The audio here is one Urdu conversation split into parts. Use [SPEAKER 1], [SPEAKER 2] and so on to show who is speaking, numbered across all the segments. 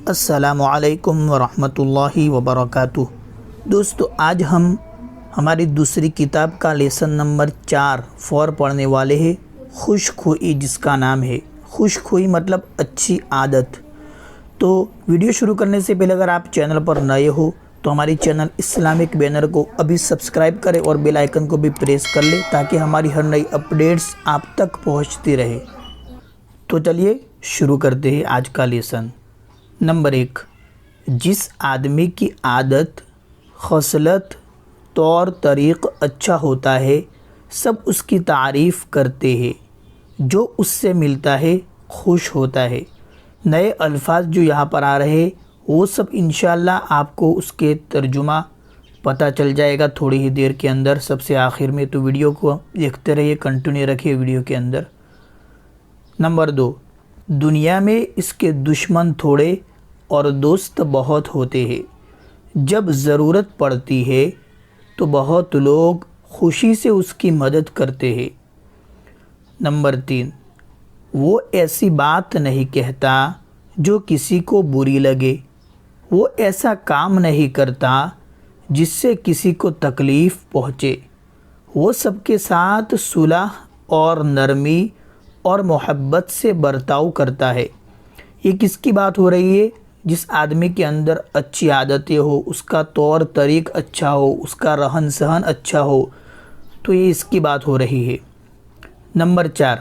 [SPEAKER 1] السلام علیکم ورحمۃ اللہ وبرکاتہ۔ دوستو آج ہم ہماری دوسری کتاب کا لیسن نمبر 4 پڑھنے والے ہیں، خوش خوئی، جس کا نام ہے خوش خوئی مطلب اچھی عادت۔ تو ویڈیو شروع کرنے سے پہلے اگر آپ چینل پر نئے ہو تو ہماری چینل اسلامک بینر کو ابھی سبسکرائب کریں اور بیل آئیکن کو بھی پریس کر لیں تاکہ ہماری ہر نئی اپڈیٹس آپ تک پہنچتی رہے۔ تو چلیے شروع کرتے ہیں آج کا لیسن۔ نمبر 1، جس آدمی کی عادت، خصلت، طور طریق اچھا ہوتا ہے سب اس کی تعریف کرتے ہیں، جو اس سے ملتا ہے خوش ہوتا ہے۔ نئے الفاظ جو یہاں پر آ رہے ہیں وہ سب انشاءاللہ آپ کو اس کے ترجمہ پتہ چل جائے گا تھوڑی ہی دیر کے اندر، سب سے آخر میں، تو ویڈیو کو دیکھتے رہیے، کنٹینیو رکھیے ویڈیو کے اندر۔ نمبر 2، دنیا میں اس کے دشمن تھوڑے اور دوست بہت ہوتے ہیں، جب ضرورت پڑتی ہے تو بہت لوگ خوشی سے اس کی مدد کرتے ہیں۔ نمبر 3، وہ ایسی بات نہیں کہتا جو کسی کو بری لگے، وہ ایسا کام نہیں کرتا جس سے کسی کو تکلیف پہنچے، وہ سب کے ساتھ صلح اور نرمی اور محبت سے برتاؤ کرتا ہے۔ یہ کس کی بات ہو رہی ہے؟ جس آدمی کے اندر اچھی عادتیں ہو، اس کا طور طریق اچھا ہو، اس کا رہن سہن اچھا ہو، تو یہ اس کی بات ہو رہی ہے۔ نمبر 4،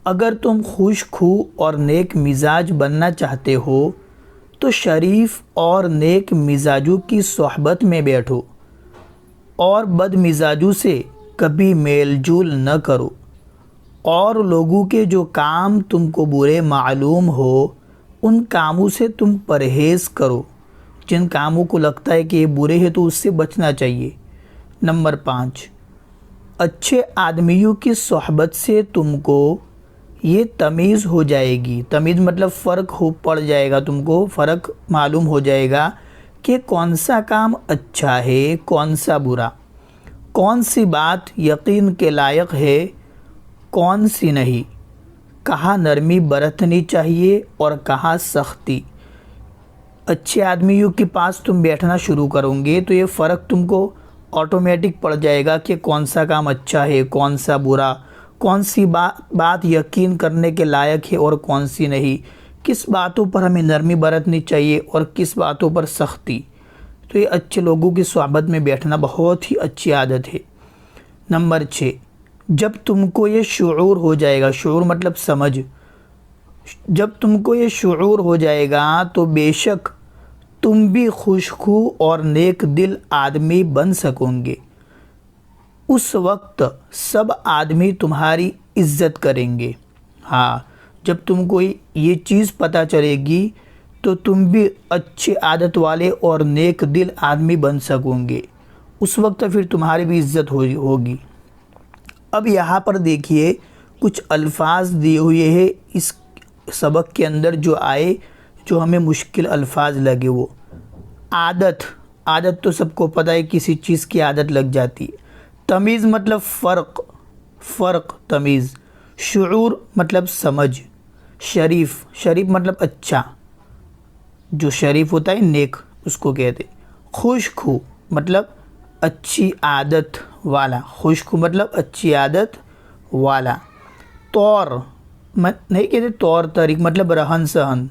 [SPEAKER 1] اگر تم خوش خو اور نیک مزاج بننا چاہتے ہو تو شریف اور نیک مزاجوں کی صحبت میں بیٹھو اور بد مزاجوں سے کبھی میل جول نہ کرو، اور لوگوں کے جو کام تم کو برے معلوم ہو ان کاموں سے تم پرہیز کرو، جن کاموں کو لگتا ہے کہ یہ برے ہیں تو اس سے بچنا چاہیے۔ نمبر 5، اچھے آدمیوں کی صحبت سے تم کو یہ تمیز ہو جائے گی، تمیز مطلب فرق پڑ جائے گا، تم کو فرق معلوم ہو جائے گا کہ کون سا کام اچھا ہے کون سا برا، کون سی بات یقین کے لائق ہے کون سی نہیں، کہاں نرمی برتنی چاہیے اور کہاں سختی۔ اچھے آدمیوں کے پاس تم بیٹھنا شروع کرو گے تو یہ فرق تم کو آٹومیٹک پڑ جائے گا کہ کون سا کام اچھا ہے کون سا برا، کون سی بات یقین کرنے کے لائق ہے اور کون سی نہیں، کس باتوں پر ہمیں نرمی برتنی چاہیے اور کس باتوں پر سختی۔ تو یہ اچھے لوگوں کی صحبت میں بیٹھنا بہت ہی اچھی عادت ہے۔ نمبر 6، جب تم کو یہ شعور ہو جائے گا، شعور مطلب سمجھ، جب تم کو یہ شعور ہو جائے گا تو بے شک تم بھی خوش خو اور نیک دل آدمی بن سکو گے، اس وقت سب آدمی تمہاری عزت کریں گے۔ ہاں، جب تم کو یہ چیز پتہ چلے گی تو تم بھی اچھی عادت والے اور نیک دل آدمی بن سکو گے، اس وقت پھر تمہاری بھی عزت ہوگی۔ اب یہاں پر دیکھیے کچھ الفاظ دیے ہوئے ہیں اس سبق کے اندر جو آئے، جو ہمیں مشکل الفاظ لگے۔ وہ عادت تو سب کو پتہ ہے، کسی چیز کی عادت لگ جاتی ہے۔ تمیز مطلب فرق تمیز۔ شعور مطلب سمجھ۔ شریف مطلب اچھا، جو شریف ہوتا ہے نیک اس کو کہتے۔ خوش خو مطلب اچھی عادت والا، خوش خو مطلب اچھی عادت والا۔ طور نہیں کہتے، طور طریق مطلب رہن سہن۔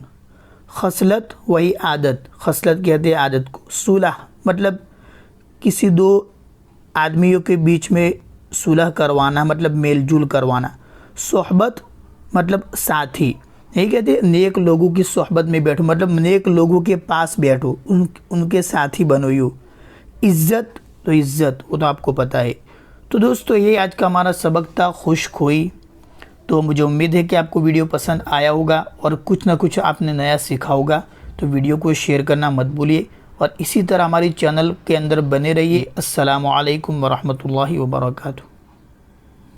[SPEAKER 1] خصلت وہی عادت، خصلت کہتے ہیں عادت کو۔ صلح مطلب کسی دو آدمیوں کے بیچ میں صلح کروانا، مطلب میل جول کروانا۔ صحبت مطلب ساتھی، نہیں کہتے نیک لوگوں کی صحبت میں بیٹھو، مطلب نیک لوگوں کے پاس بیٹھو، ان کے ساتھی بنو۔ عزت تو عزت، وہ تو آپ کو پتہ ہے۔ تو دوستو یہ آج کا ہمارا سبق تھا، خوش خوئی۔ تو مجھے امید ہے کہ آپ کو ویڈیو پسند آیا ہوگا اور کچھ نہ کچھ آپ نے نیا سیکھا ہوگا۔ تو ویڈیو کو شیئر کرنا مت بھولیے اور اسی طرح ہماری چینل کے اندر بنے رہیے۔ السلام علیکم ورحمۃ اللہ وبرکاتہ۔